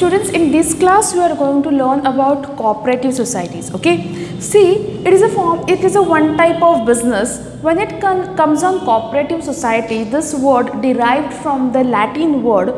students, in this class we are going to learn about cooperative societies. Okay, see, it is a one type of business. When it comes on cooperative society, this word derived from the Latin word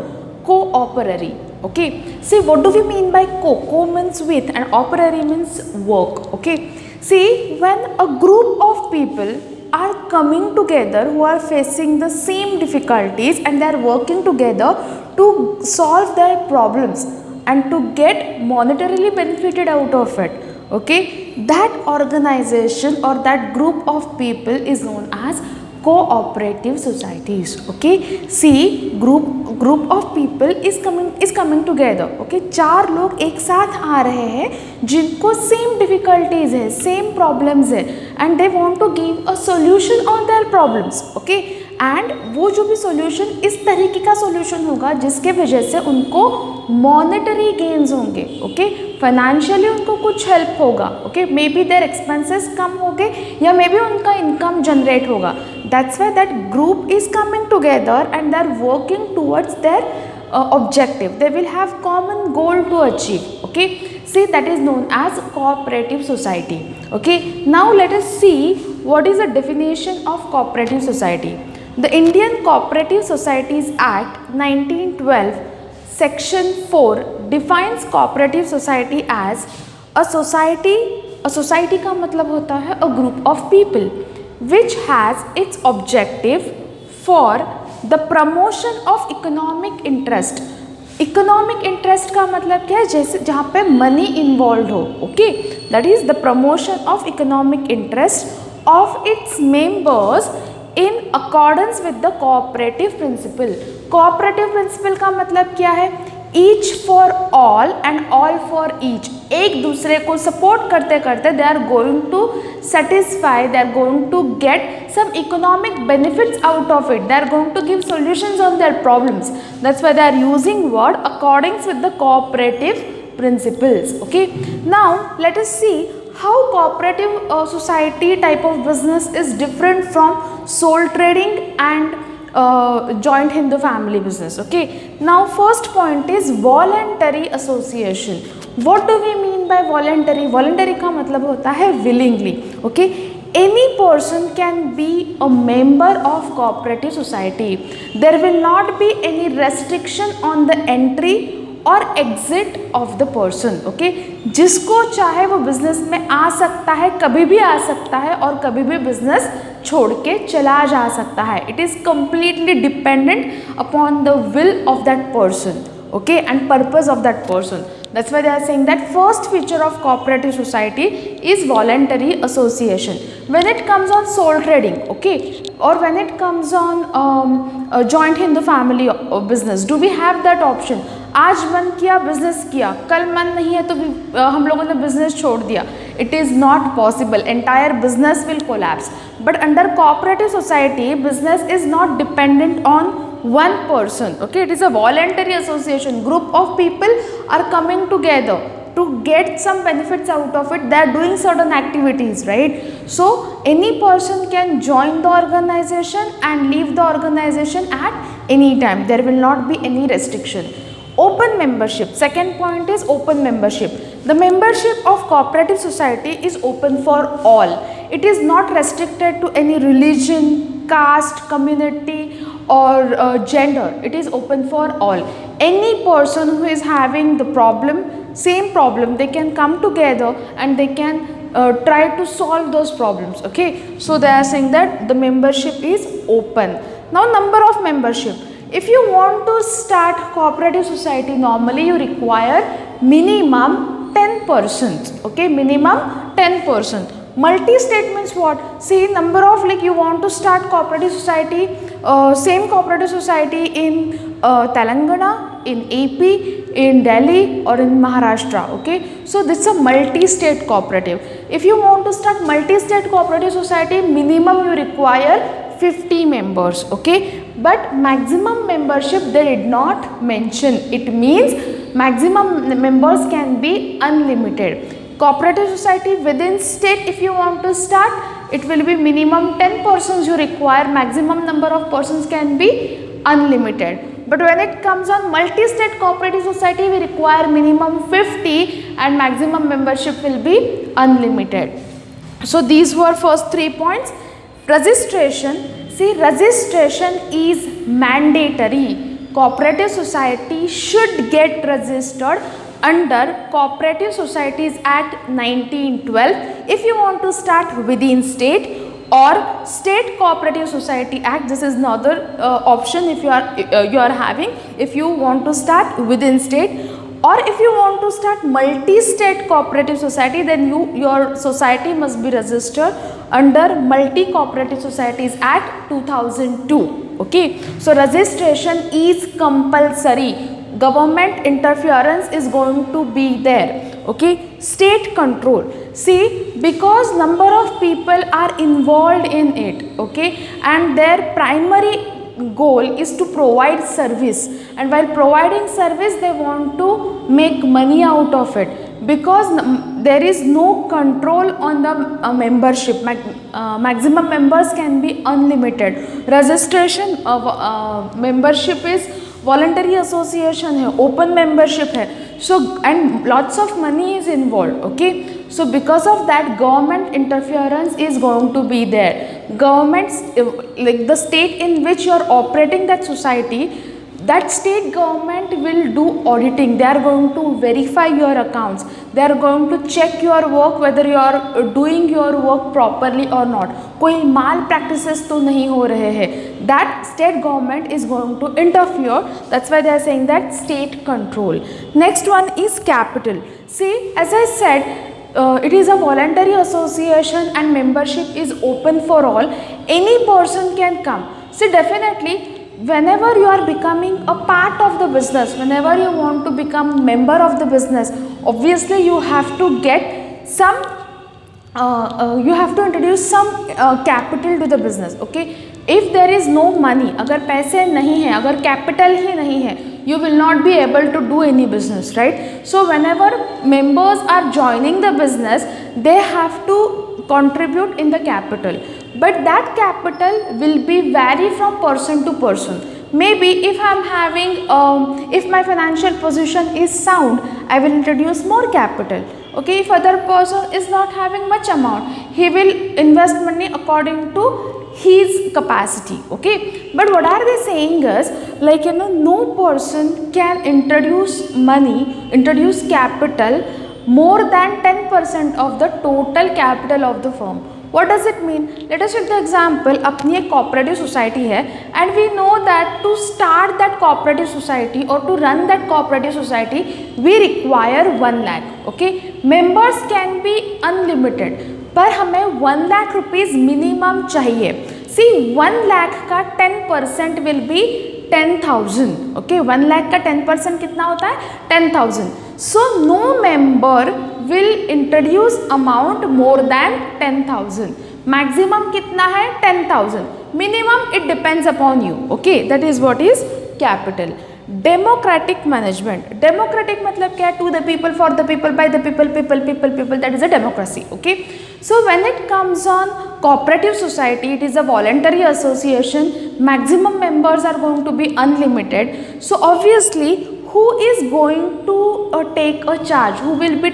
cooperare. Okay, see, what do we mean by co means with and operare means work. Okay, see, when a group of people are coming together who are facing the same difficulties and they are working together to solve their problems and to get monetarily benefited out of it, okay, that organization or that group of people is known as cooperative societies. Okay, see, group of people is coming together. Okay, चार लोग एक साथ आ रहे हैं जिनको same difficulties है, same problems है, and they want to give a solution on their problems. Okay, and वो जो भी सॉल्यूशन इस तरीके का सॉल्यूशन होगा जिसके वजह से उनको मॉनेटरी गेन्स होंगे. ओके, फाइनेंशियली उनको कुछ हेल्प होगा. Okay, maybe their expenses कम होंगे या मे बी उनका इनकम जनरेट होगा. That's why that group is coming together and they are working towards their objective. They will have common goal to achieve. Okay, see, that is known as cooperative society. Okay, now let us see what is the definition of cooperative society. The Indian Cooperative Societies Act 1912 section 4 defines cooperative society as a society का मतलब होता है a group of people which has its objective for the promotion of economic interest. Economic interest का मतलब क्या है? जैसे जहाँ पे मनी इन्वॉल्व हो. Okay, that is the promotion of economic interest of its members in accordance with the cooperative principle. Cooperative principle का मतलब क्या है? Each for all and all for each. एक दूसरे को सपोर्ट करते करते they are going to satisfy, they are going to get some economic benefits out of it. They are going to give solutions on their problems. That's why they are using word according with the cooperative principles. Okay, now let us see how cooperative society type of business is different from sole trading and joint Hindu family business. Okay, now first point is voluntary association. What do we mean by voluntary? Voluntary का मतलब होता है willingly. Okay, any person can be a member of cooperative society. There will not be any restriction on the entry or exit of the person. Okay, जिसको चाहे वो business में आ सकता है, कभी भी आ सकता है और कभी भी बिजनेस छोड़ के चला जा सकता है. It is completely dependent upon the will of that person. Okay, and purpose of that person. That's why they are saying that first feature of cooperative society is voluntary association. When it comes on sole trading, okay, or when it comes on joint Hindu family business, do we have that option? आज मन किया business किया, कल मन नहीं है तो हम लोगों ने बिजनेस छोड़ दिया. It is not possible. Entire business will collapse. But under cooperative society, business is not dependent on one person. Okay, it is a voluntary association. Group of people are coming together to get some benefits out of it. They are doing certain activities, right? So any person can join the organization and leave the organization at any time. There will not be any restriction. Open membership. Second point is open membership. The membership of cooperative society is open for all. It is not restricted to any religion, caste, community or gender. It is open for all. Any person who is having the problem, same problem, they can come together and they can try to solve those problems. Okay, so they are saying that the membership is open. Now number of membership. If you want to start cooperative society, normally you require minimum 10 persons. Okay, minimum 10 persons. Multi-state means what? See, number of, like, you want to start cooperative society, same cooperative society in Telangana, in AP, in Delhi or in Maharashtra. Okay, so this is a multi-state cooperative. If you want to start multi-state cooperative society, minimum you require 50 members. Okay, but maximum membership they did not mention. It means maximum members can be unlimited. Cooperative society within state, if you want to start, it will be minimum 10 persons you require. Maximum number of persons can be unlimited. But when it comes on multi-state cooperative society, we require minimum 50 and maximum membership will be unlimited. So these were first 3 points. Registration, see, registration is mandatory. Cooperative society should get registered under Cooperative Societies Act 1912 if you want to start within state, or State Cooperative Society Act. This is another option if you are having, if you want to start within state, or if you want to start multi-state cooperative society, then your society must be registered under Multi Cooperative Societies Act 2002. Okay, so registration is compulsory. Government interference is going to be there. Okay, state control, see, because number of people are involved in it, okay, and their primary goal is to provide service, and while providing service they want to make money out of it, because there is no control on the membership. Maximum members can be unlimited. Registration membership is voluntary association है, open membership है, so and lots of money is involve. Okay, so because of that government interference is going to be there. Governments like the state in which you are operating that society, that state government will do auditing. They are going to verify your accounts, they are going to check your work whether you are doing your work properly or not. कोई माल practices तो नहीं हो रहे हैं. That state government is going to interfere. That's why they are saying that state control. Next one is capital. See, as I said, it is a voluntary association and membership is open for all. Any person can come. See, definitely whenever you are becoming a part of the business, whenever you want to become member of the business, obviously you have to get some you have to introduce some capital to the business. Okay, if there is no money, अगर पैसे नहीं है, अगर capital ही नहीं है, you will not be able to do any business, right? So whenever members are joining the business, they have to contribute in the capital, but that capital will be vary from person to person. Maybe if I am having if my financial position is sound, I will introduce more capital. Okay, if other person is not having much amount, he will invest money according to his capacity. Okay, but what are they saying is, like, you know, no person can introduce money, introduce capital more than 10% of the total capital of the firm. What does it mean? Let us take the example, अपनी एक cooperative society है, and we know that to start that cooperative society or to run that cooperative society, we require 1 lakh. Okay, members can be unlimited, पर हमें 1 lakh rupees minimum चाहिए. See, 1 lakh का 10% will be 10,000. Okay, 1 lakh का 10% कितना होता है? 10,000. So no member will introduce amount more than 10,000. Maximum कितना है? 10,000. Minimum it depends upon you. Okay, that is what is capital. Democratic management. Democratic मतलब क्या है? To the people, for the people, by the people, people. That is a democracy. Okay. So when it comes on cooperative society, it is a voluntary association. Maximum members are going to be unlimited. So obviously, who is going to take a charge? Who will be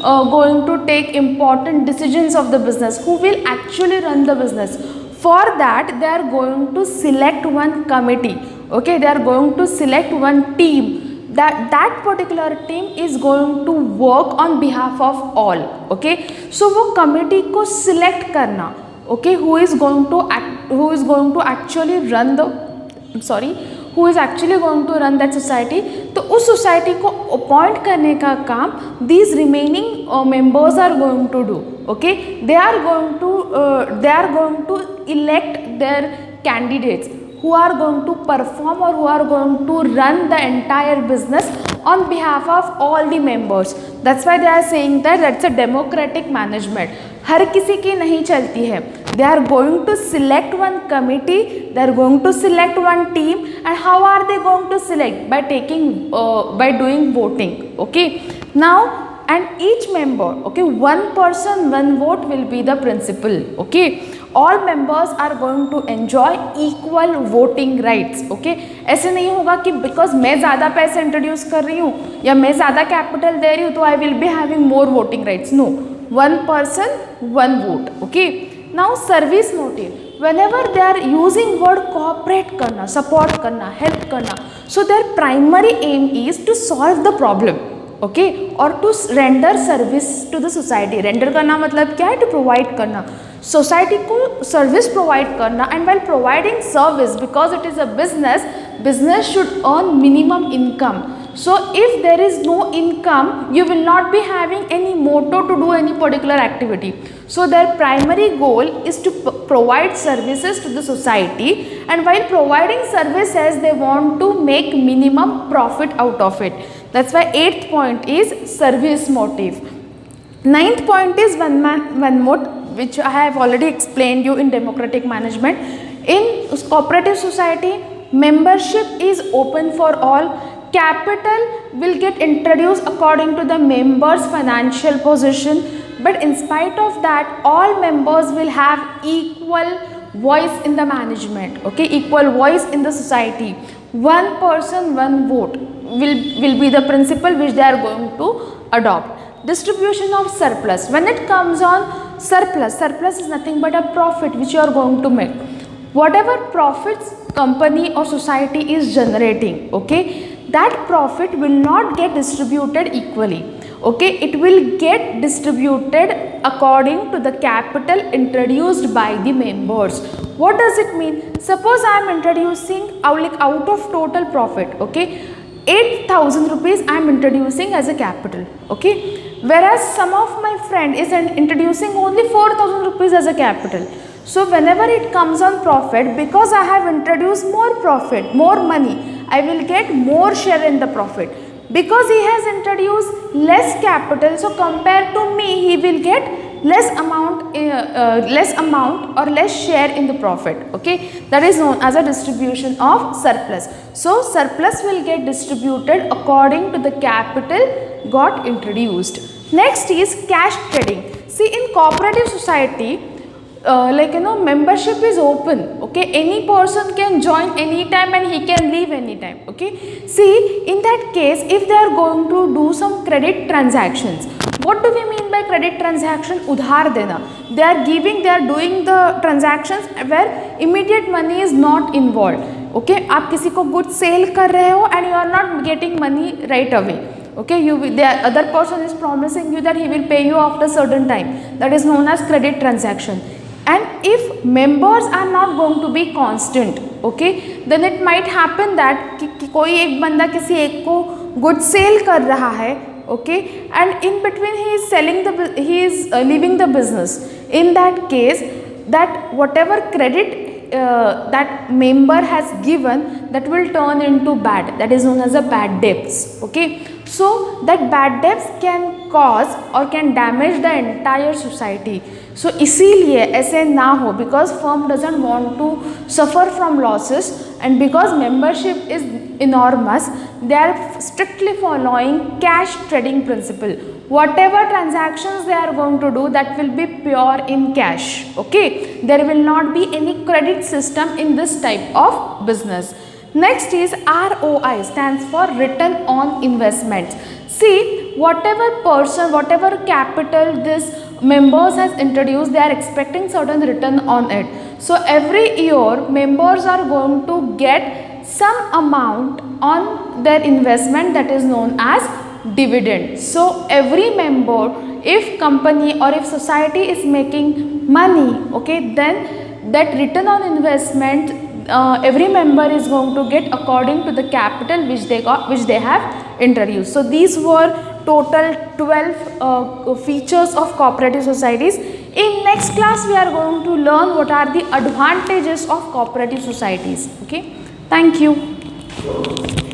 going to take important decisions of the business? Who will actually run the business? For that, they are going to select one committee. Okay, they are going to select one team. That particular team is going to work on behalf of all. Okay, so वो committee को select करना. Okay, who is going to actually run the who is actually going to run that society. तो उस society को appoint करने का काम these remaining members are going to do. Okay, they are going to elect their candidates who are going to perform or who are going to run the entire business on behalf of all the members. That's why they are saying that that's a democratic management. हर किसी की नहीं चलती है. They are going to select one committee, they are going to select one team, and how are they going to select? By doing voting. Okay, now, and each member, okay, one person, one vote will be the principle. Okay, all members are going to enjoy equal voting rights. Okay, ऐसे नहीं होगा कि because मैं ज़्यादा पैसे introduce कर रही हूँ या मैं ज़्यादा कैपिटल दे रही हूँ तो I will be having more voting rights. No, one person one vote. Okay, now service motive, whenever they are using word cooperate करना, support करना, help करना, so their primary aim is to solve the problem. Okay, or to render service to the society. Render करना मतलब क्या है? To provide करना, society को service provide करना. And while providing service, because it is a business, business should earn minimum income. So if there is no income, you will not be having any motto to do any particular activity. So their primary goal is to provide services to the society, and while providing services they want to make minimum profit out of it. That's why 8th point is service motive. 9th point is one man one vote, which I have already explained you in democratic management. In cooperative society, membership is open for all. Capital will get introduced according to the members' financial position, but in spite of that, all members will have equal voice in the management. Okay, equal voice in the society. One person one vote will be the principle which they are going to adopt. Distribution of surplus. When it comes on surplus, surplus is nothing but a profit which you are going to make. Whatever profits company or society is generating, okay, that profit will not get distributed equally. Okay, it will get distributed according to the capital introduced by the members. What does it mean? Suppose I am introducing out of total profit, okay, 8,000 rupees I am introducing as a capital. Okay, whereas some of my friend is introducing only 4,000 rupees as a capital. So whenever it comes on profit, because I have introduced more profit, more money, I will get more share in the profit. Because he has introduced less capital, so compared to me, he will get less amount or less share in the profit. Okay, that is known as a distribution of surplus. So surplus will get distributed according to the capital got introduced. Next is cash trading. See, in cooperative society, membership is open. Okay, any person can join anytime and he can leave anytime. Okay, see, in that case, if they are going to do some credit transactions, what do we mean by credit transaction? Udhar dena. They are doing the transactions where immediate money is not involved. Okay, आप किसी को goods sale कर रहे हो and you are not getting money right away. Okay, the other person is promising you that he will pay you after certain time. That is known as credit transaction. And if members are not going to be constant, okay, then it might happen that कि कोई एक बंदा किसी एक को good sale कर रहा है, okay, and in between he is leaving the business. In that case, that whatever credit that member has given, that will turn into bad. That is known as a bad debts. Okay, so that bad debts can cause or can damage the entire society. So इसीलिए ऐसे ना हो, because firm doesn't want to suffer from losses, and because membership is enormous, they are strictly following cash trading principle. Whatever transactions they are going to do, that will be pure in cash. Okay, there will not be any credit system in this type of business. Next is ROI, stands for return on investments. See, whatever capital this members has introduced, they are expecting certain return on it. So every year members are going to get some amount on their investment, that is known as dividend. So every member, if company or if society is making money, okay, then that return on investment every member is going to get according to the capital which they have introduced. So these were total 12 features of cooperative societies. In next class we are going to learn what are the advantages of cooperative societies. Okay, thank you.